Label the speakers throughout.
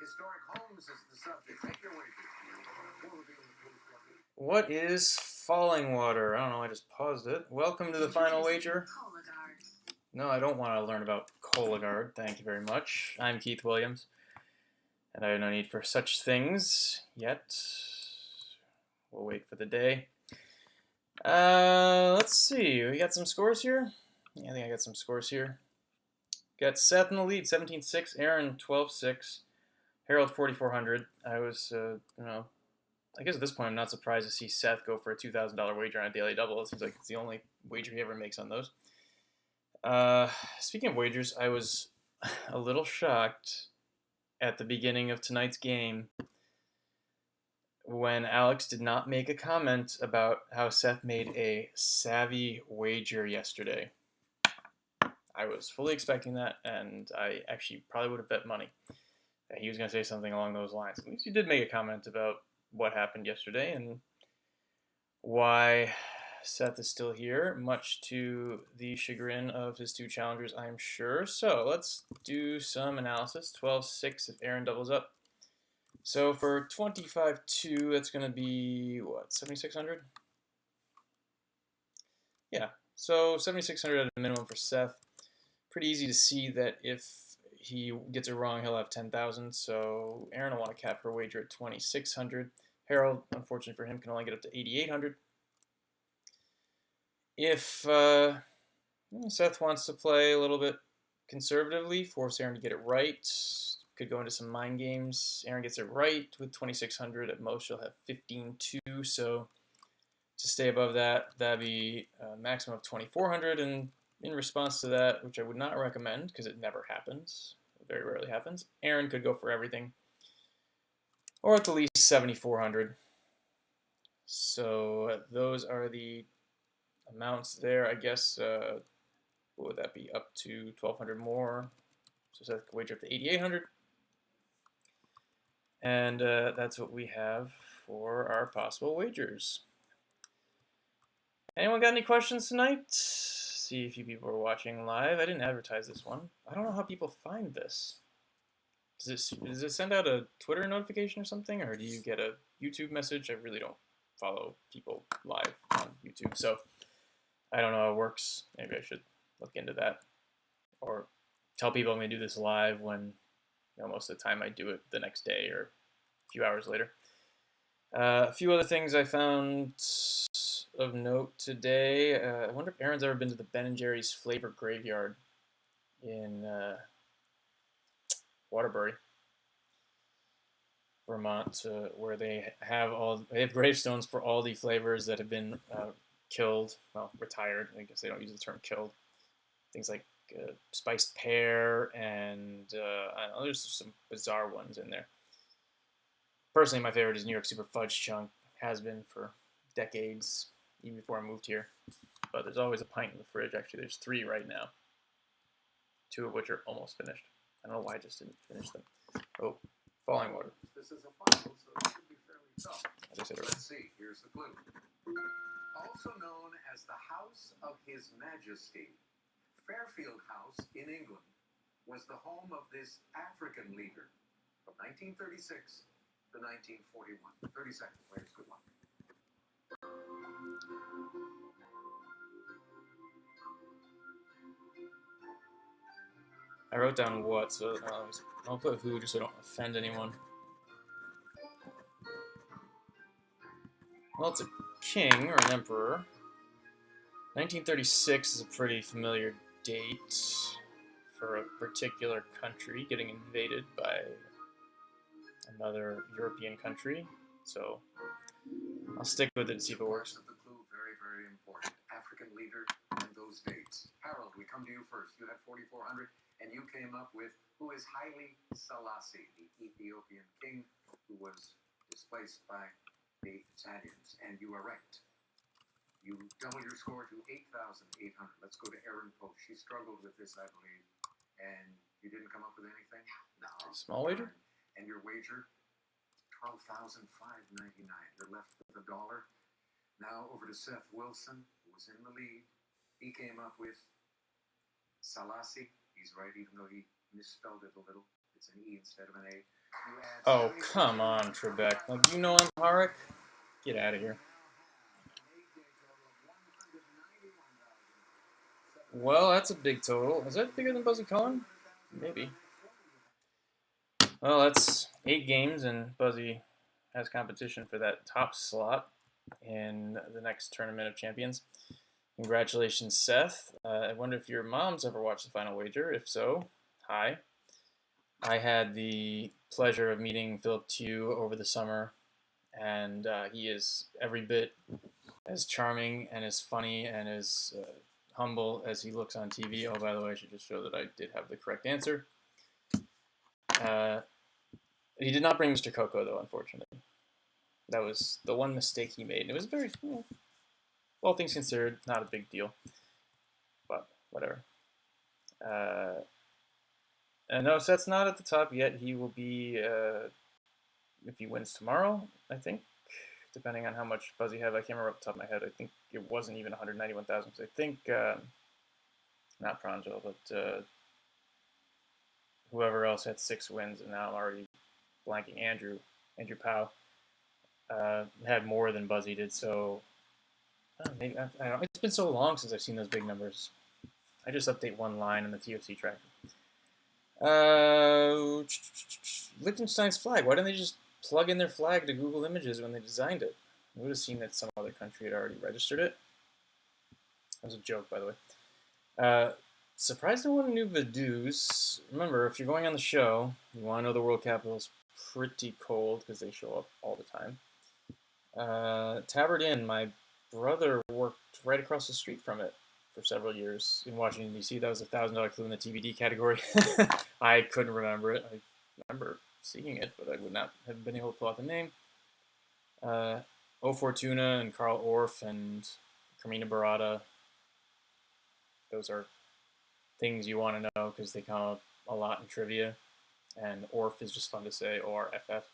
Speaker 1: Historic homes is the subject. Make your way.
Speaker 2: What is falling water? I don't know, I just paused it. Welcome to the final wager. No, I don't want to learn about Cologuard. Thank you very much. I'm Keith Williams, and I have no need for such things yet. We'll wait for the day. Let's see. We got some scores here. Yeah, I think I got some scores here. Got Seth in the lead, 17-6. Erin, 12-6. Harold, 4,400. I was, I guess at this point I'm not surprised to see Seth go for a $2,000 wager on a daily double. It seems like it's the only wager he ever makes on those. Speaking of wagers, I was a little shocked at the beginning of tonight's game when Alex did not make a comment about how Seth made a savvy wager yesterday. I was fully expecting that, and I actually probably would have bet money that he was going to say something along those lines. At least he did make a comment about what happened yesterday and why Seth is still here, much to the chagrin of his two challengers, I'm sure. So let's do some analysis. 12-6 if Erin doubles up. So for 25-2, that's going to be, what, 7,600? Yeah, so 7,600 at a minimum for Seth. Pretty easy to see that if he gets it wrong, he'll have 10,000. So Erin will want to cap her wager at 2,600. Harold, unfortunately for him, can only get up to 8,800. If Seth wants to play a little bit conservatively, force Erin to get it right, could go into some mind games. Erin gets it right with 2,600. At most, she'll have 15,200. So to stay above that, that'd be a maximum of 2,400. And in response to that, which I would not recommend because it never happens, it very rarely happens, Erin could go for everything, or at the least 7,400. So those are the amounts there. I guess, what would that be? Up to 1,200 more. So Seth could wager up to 8,800. And that's what we have for our possible wagers. Anyone got any questions tonight? See a few people are watching live. I didn't advertise this one. I don't know how people find this. Does it send out a Twitter notification or something, or do you get a YouTube message? I really don't follow people live on YouTube, so I don't know how it works. Maybe I should look into that, or tell people I'm going to do this live when most of the time I do it the next day or a few hours later. A few other things I found of note today. I wonder if Erin's ever been to the Ben & Jerry's Flavor Graveyard in Waterbury, Vermont, where they have gravestones for all the flavors that have been killed, retired. I guess they don't use the term killed. Things like spiced pear and I don't know, there's some bizarre ones in there. Personally, my favorite is New York Super Fudge Chunk. Has been for decades, even before I moved here. But there's always a pint in the fridge. Actually, there's 3 right now, 2 of which are almost finished. I don't know why I just didn't finish them. Oh, falling water.
Speaker 1: This is a final, so it should be fairly tough.
Speaker 2: As I said earlier.
Speaker 1: Let's see. Here's the clue. Also known as the House of His Majesty, Fairfield House in England was the home of this African leader from 1936 to 1941. 30 seconds, ladies. Good luck.
Speaker 2: I wrote down what, so I'll put who just so I don't offend anyone. Well, it's a king or an emperor. 1936 is a pretty familiar date for a particular country getting invaded by another European country. So I'll stick with it and see if it works.
Speaker 1: The clue, very, very important. African leader and those dates. Harold, we come to you first. You had 4,400, and you came up with who is Haile Selassie, the Ethiopian king who was displaced by the Italians, and you are right. You double your score to 8,800. Let's go to Erin Post. She struggled with this, I believe, and you didn't come up with anything? No.
Speaker 2: Small wager?
Speaker 1: And your wager, $12,599. You're left with $1. Now over to Seth Wilson, who was in the lead. He came up with Selassie. He's right, even though he misspelled it a little. It's an E instead of an A. You add
Speaker 2: Oh,
Speaker 1: 74
Speaker 2: come on, Trebek. Like, you know Amharic? Get out of here. Well, that's a big total. Is that bigger than Buzzy Cohen? Maybe. Well, that's 8 games, and Buzzy has competition for that top slot in the next Tournament of Champions. Congratulations, Seth. I wonder if your mom's ever watched the Final Wager. If so, hi. I had the pleasure of meeting Philip Tew over the summer, and he is every bit as charming and as funny and as humble as he looks on TV. Oh, by the way, I should just show that I did have the correct answer. He did not bring Mr. Coco, though, unfortunately. That was the one mistake he made. And it was very, all things considered, not a big deal. But whatever. And no, Seth's not at the top yet. He will be, if he wins tomorrow, I think, depending on how much Buzzy had. I can't remember off the top of my head. I think it wasn't even 191,000. So I think, not Pranjal, but whoever else had 6 wins, and now I'm already blanking. Andrew Powell had more than Buzzy did. So maybe, I don't know. It's been so long since I've seen those big numbers. I just update one line in the TOC tracker. Liechtenstein's flag. Why didn't they just plug in their flag to Google Images when they designed it? I would have seen that some other country had already registered it. That was a joke, by the way. Surprised no one knew Vaduz. Remember, if you're going on the show, you want to know the world capital is pretty cold because they show up all the time. Tabard Inn, my brother worked right across the street from it for several years in Washington, D.C. That was a $1,000 clue in the TBD category. I couldn't remember it. I remember seeing it, but I would not have been able to pull out the name. O Fortuna and Carl Orff and Carmina Barada. Those are things you want to know because they come up a lot in trivia. And Orff is just fun to say, O-R-F-F.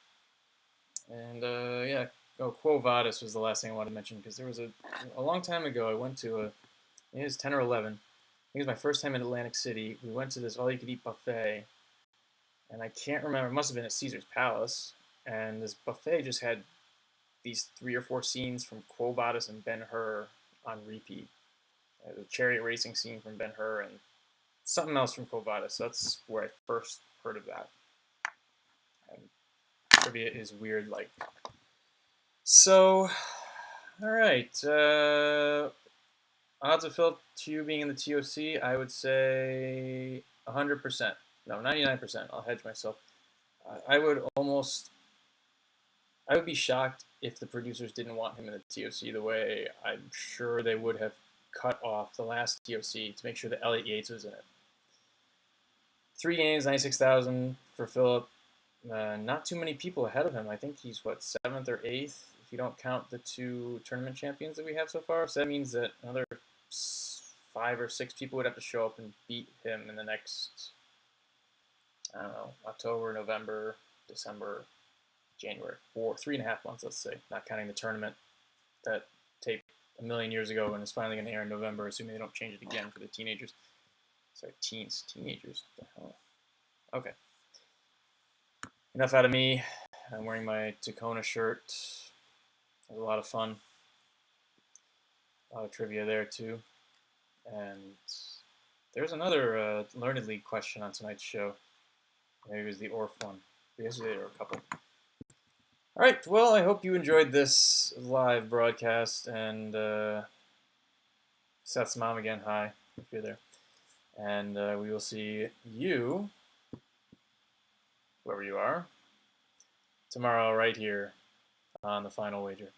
Speaker 2: And yeah, Quo Vadis was the last thing I wanted to mention because there was a long time ago I went to it was 10 or 11. I think it was my first time in Atlantic City. We went to this all-you-could-eat buffet, and I can't remember. It must have been at Caesar's Palace, and this buffet just had these 3 or 4 scenes from Quo Vadis and Ben-Hur on repeat. The chariot racing scene from Ben-Hur and something else from Quo Vadis. So that's where I first heard of that. And trivia is weird like. So, all right. Odds of Philip Tew being in the TOC, I would say 100%. No, 99%. I'll hedge myself. I would be shocked if the producers didn't want him in the TOC the way I'm sure they would have cut off the last TOC to make sure that Elliot Yates was in it. 3 games, 96,000 for Philip. Not too many people ahead of him. I think he's, 7th or 8th, if you don't count the 2 tournament champions that we have so far. So that means that another 5 or 6 people would have to show up and beat him in the next, I don't know, October, November, December, January. 3.5 months, let's say, not counting the tournament that taped a million years ago and is finally going to air in November, assuming they don't change it again for the teenagers. Sorry, teenagers. What the hell? Okay. Enough out of me. I'm wearing my Tacona shirt. It was a lot of fun. A lot of trivia there, too. And there's another Learned League question on tonight's show. Maybe it was the Orff one. Yesterday there were a couple. All right, well, I hope you enjoyed this live broadcast. And Seth's mom again, hi, if you're there. And we will see you, whoever you are, tomorrow right here on the Final Wager.